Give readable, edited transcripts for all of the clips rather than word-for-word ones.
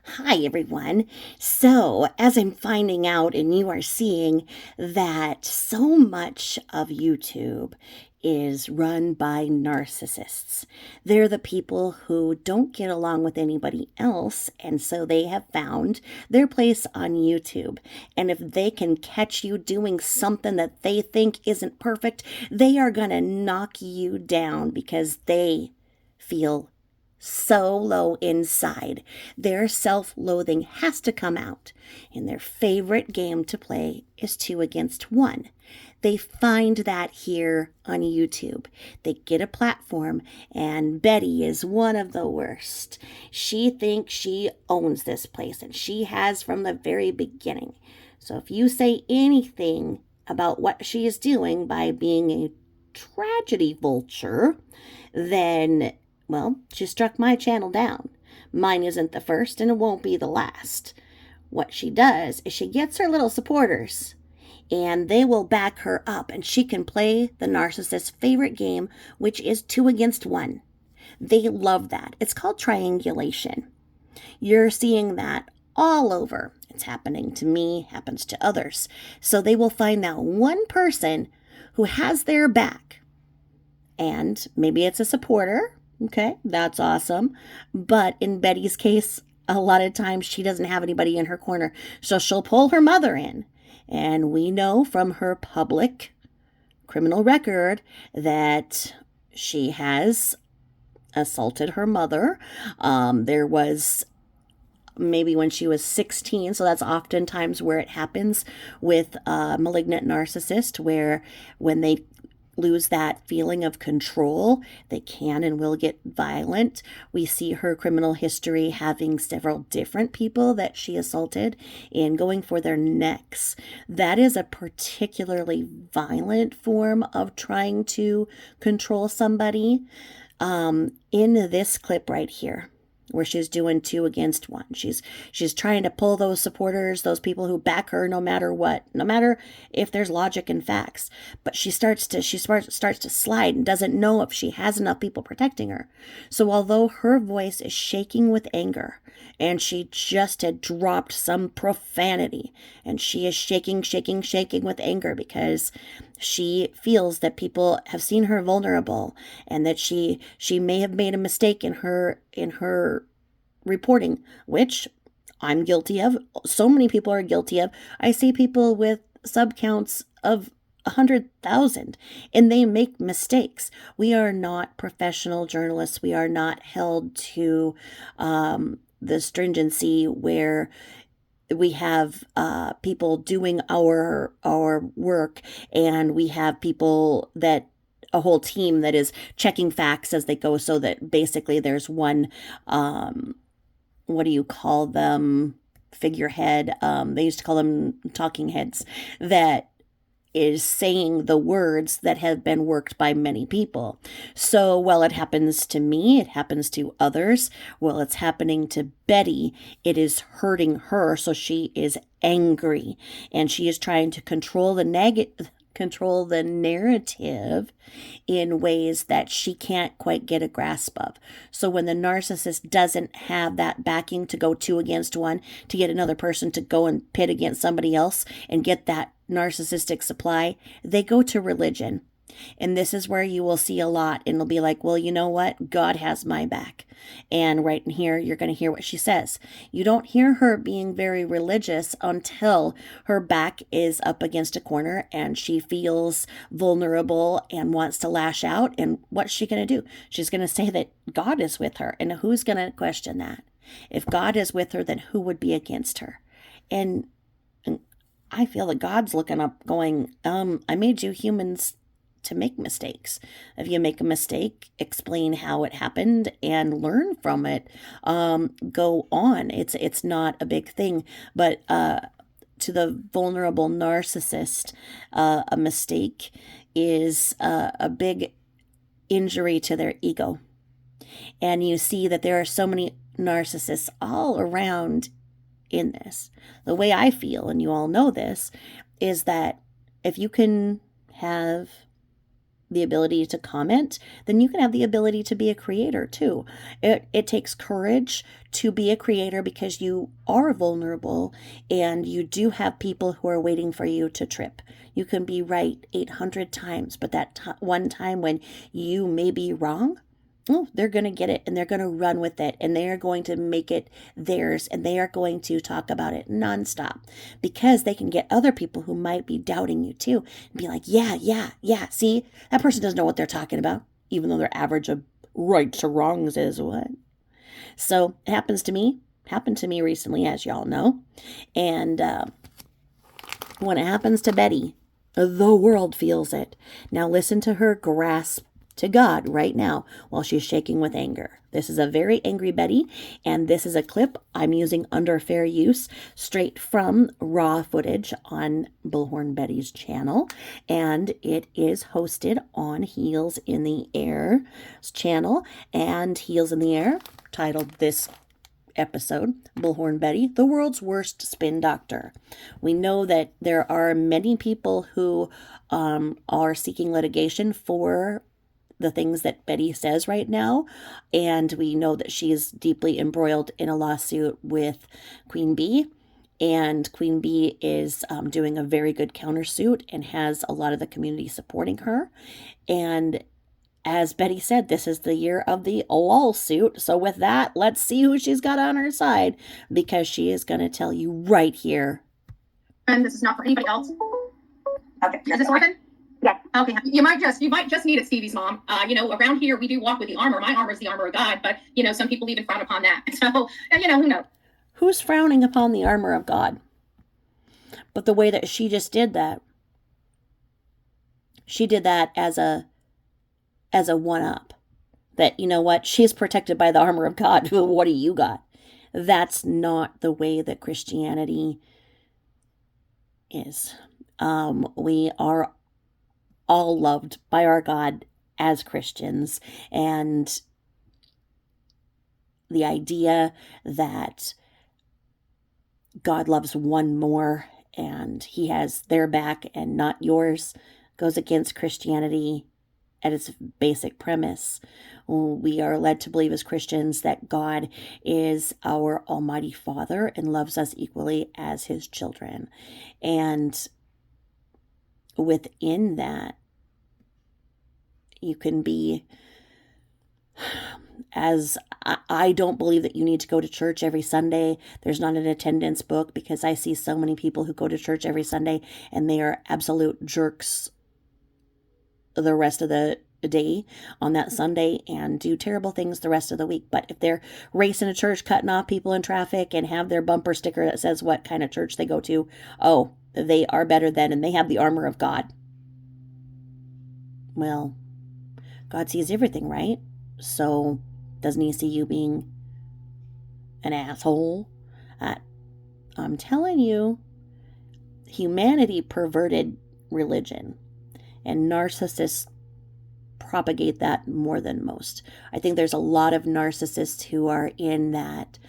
Hi, everyone. So, as I'm finding out, and you are seeing that so much of YouTube is run by narcissists. They're the people who don't get along with anybody else, and so they have found their place on YouTube. And if they can catch you doing something that they think isn't perfect, they are going to knock you down because they feel so low inside. Their self loathing has to come out, and their favorite game to play is two against one. They find that here on YouTube. They get a platform, and Betty is one of the worst. She thinks she owns this place, and she has from the very beginning. So if you say anything about what she is doing by being a tragedy vulture, then well, she struck my channel down. Mine isn't the first, and it won't be the last. What she does is she gets her little supporters, and they will back her up, and she can play the narcissist's favorite game, which is two against one. They love that. It's called triangulation. You're seeing that all over. It's happening to me, happens to others. So they will find that one person who has their back, and maybe it's a supporter. Okay, that's awesome. But in Betty's case, a lot of times she doesn't have anybody in her corner. So she'll pull her mother in. And we know from her public criminal record that she has assaulted her mother. There was maybe when she was 16. So that's oftentimes where it happens with a malignant narcissist, where when they lose that feeling of control, they can and will get violent. We see her criminal history having several different people that she assaulted and going for their necks. That is a particularly violent form of trying to control somebody. In this clip right here, where she's doing two against one. She's trying to pull those supporters, those people who back her no matter what, no matter if there's logic and facts. But she starts to slide and doesn't know if she has enough people protecting her. So although her voice is shaking with anger, and she just had dropped some profanity, and she is shaking with anger because she feels that people have seen her vulnerable, and that she may have made a mistake in her reporting, which I'm guilty of. So many people are guilty of. I see people with subcounts of 100,000, and they make mistakes. We are not professional journalists. We are not held to the stringency where we have people doing our work, and we have people that a whole team that is checking facts as they go, so that basically there's one what do you call them, figurehead, they used to call them talking heads, that is saying the words that have been worked by many people. So while it happens to me, it happens to others. While it's happening to Betty, it is hurting her. So she is angry, and she is trying to control the narrative in ways that she can't quite get a grasp of. So when the narcissist doesn't have that backing to go two against one, to get another person to go and pit against somebody else and get that narcissistic supply, they go to religion. And this is where you will see a lot, and it'll be like, well, you know what? God has my back. And right in here, you're going to hear what she says. You don't hear her being very religious until her back is up against a corner and she feels vulnerable and wants to lash out. And what's she going to do? She's going to say that God is with her. And who's going to question that? If God is with her, then who would be against her? And I feel that God's looking up going, I made you humans to make mistakes. If you make a mistake, explain how it happened and learn from it. Go on. It's not a big thing, but to the vulnerable narcissist, a mistake is a big injury to their ego. And you see that there are so many narcissists all around in this. The way I feel, and you all know this, is that if you can have the ability to comment, then you can have the ability to be a creator too. It takes courage to be a creator because you are vulnerable and you do have people who are waiting for you to trip. You can be right 800 times, but that one time when you may be wrong, oh, they're going to get it and they're going to run with it and they are going to make it theirs and they are going to talk about it nonstop because they can get other people who might be doubting you too and be like, yeah. See, that person doesn't know what they're talking about, even though their average of right to wrongs is what. So it happened to me recently, as y'all know. And when it happens to Betty, the world feels it. Now listen to her grasp to God right now while she's shaking with anger. This is a very angry Betty, and this is a clip I'm using under fair use straight from raw footage on Bullhorn Betty's channel, and it is hosted on Heels in the Air's channel, and Heels in the Air titled this episode, Bullhorn Betty, the world's worst spin doctor. We know that there are many people who are seeking litigation for the things that Betty says right now, and we know that she is deeply embroiled in a lawsuit with Queen Bee, and Queen Bee is doing a very good countersuit and has a lot of the community supporting her. And as Betty said, this is the year of the lawsuit. So with that, let's see who she's got on her side, because she is going to tell you right here. And this is not for anybody else. Okay. Is this working? Yeah. Okay. You might just need it, Stevie's mom. Around here we do walk with the armor. My armor is the armor of God, but some people even frown upon that. So who knows? Who's frowning upon the armor of God? But the way that she just did that, she did that as a one-up. That, you know what, she's protected by the armor of God. What do you got? That's not the way that Christianity is. We are all loved by our God as Christians, and the idea that God loves one more and he has their back and not yours goes against Christianity at its basic premise. We are led to believe as Christians that God is our Almighty Father and loves us equally as his children. And within that, you can be, as I don't believe that you need to go to church every Sunday. There's not an attendance book, because I see so many people who go to church every Sunday and they are absolute jerks the rest of the day on that Sunday and do terrible things the rest of the week. But if they're racing a church, cutting off people in traffic, and have their bumper sticker that says what kind of church they go to, oh, they are better than, and they have the armor of God. Well, God sees everything, right? So doesn't he see you being an asshole? I'm telling you, humanity perverted religion, and narcissists propagate that more than most. I think there's a lot of narcissists who are in that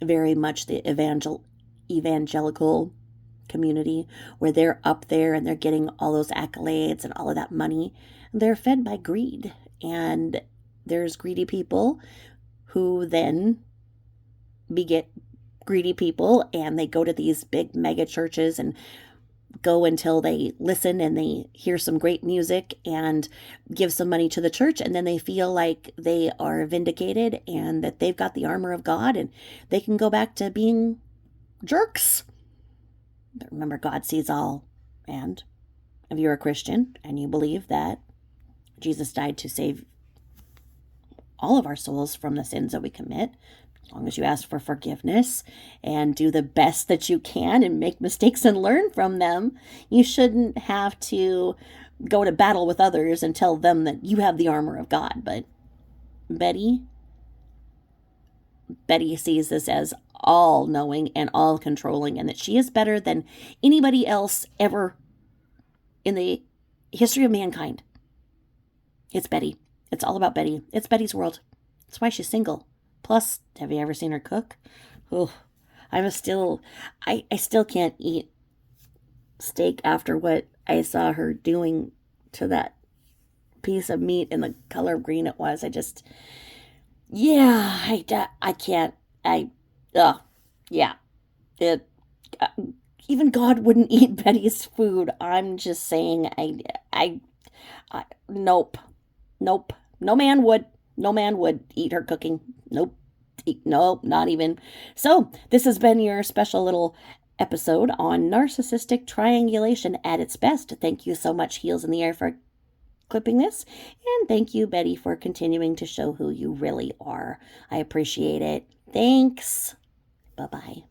very much the evangelical community, where they're up there and they're getting all those accolades and all of that money. They're fed by greed, and there's greedy people who then beget greedy people, and they go to these big mega churches and go until they listen and they hear some great music and give some money to the church, and then they feel like they are vindicated and that they've got the armor of God and they can go back to being jerks. But remember, God sees all, and if you're a Christian and you believe that Jesus died to save all of our souls from the sins that we commit, as long as you ask for forgiveness and do the best that you can and make mistakes and learn from them, you shouldn't have to go to battle with others and tell them that you have the armor of God. But Betty sees this as all-knowing and all-controlling, and that she is better than anybody else ever in the history of mankind. It's Betty. It's all about Betty. It's Betty's world. That's why she's single. Plus, have you ever seen her cook? Oh, I still can't eat steak after what I saw her doing to that piece of meat in the color of green it was. Yeah, I can't, yeah, it, uh, even God wouldn't eat Betty's food. I'm just saying, nope, nope, no man would, no man would eat her cooking. Nope, nope, not even. So, this has been your special little episode on narcissistic triangulation at its best. Thank you so much, Heels in the Air, for clipping this. And thank you, Betty, for continuing to show who you really are. I appreciate it. Thanks. Bye bye.